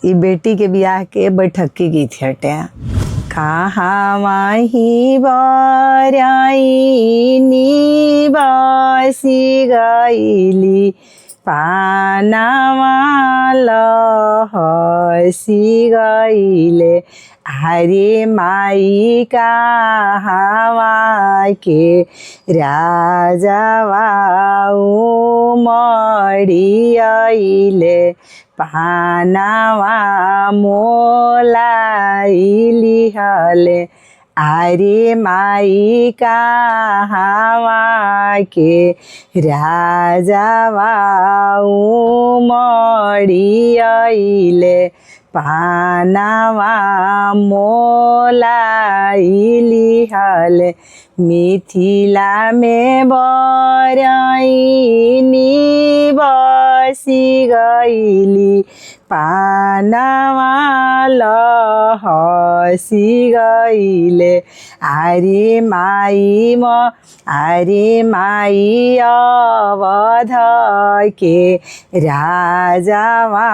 ई बेटी के बियाह के बैठक के गीत हटे। कहाँ माही बराई बसी गईली पानामा लहसी गईले हरे माई कहाँ के राजावा उमड़ियले पानावा मोलाइली हले अरे माई कहाँ के राजावा उमड़ियले पानावा मोलाइली हले मिथिला में बरैनी बसी गईली पानावा लहसी गईले अरे माई अवध के राजावा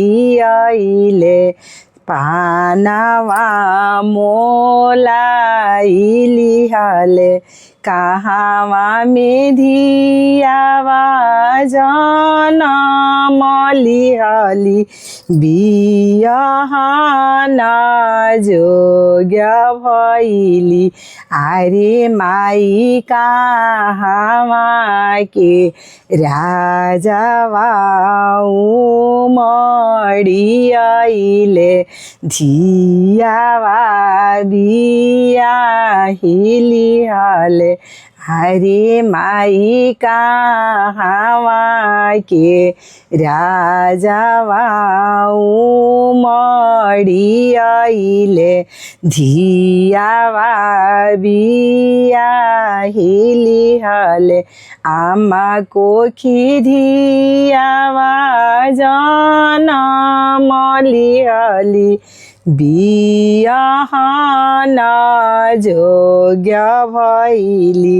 उमड़ियले पानावा मोलाइली हले कहाँवा में धियावा जनमली हली बियहन जोग्य भइली अरे माई कहाँवा के राजावा उमड़ियले धियावा बियाहिली हले हरे माई कहाँ के राजावा उमड़ियले धियावा बियाहिली हले आमा कोखी धियावा जनमली हली बियहन जोग्य भइली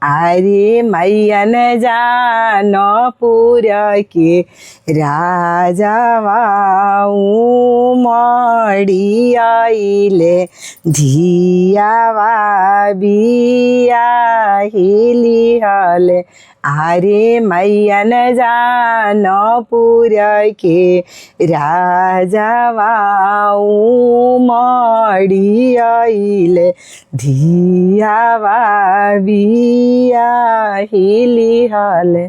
अरे मैयन जानपुर के राजावा उमड़ियले धियावा बियाहिली हले अरे मैयन जानपुर के राजावा उमड़ियले धियावा बियाहिली हले।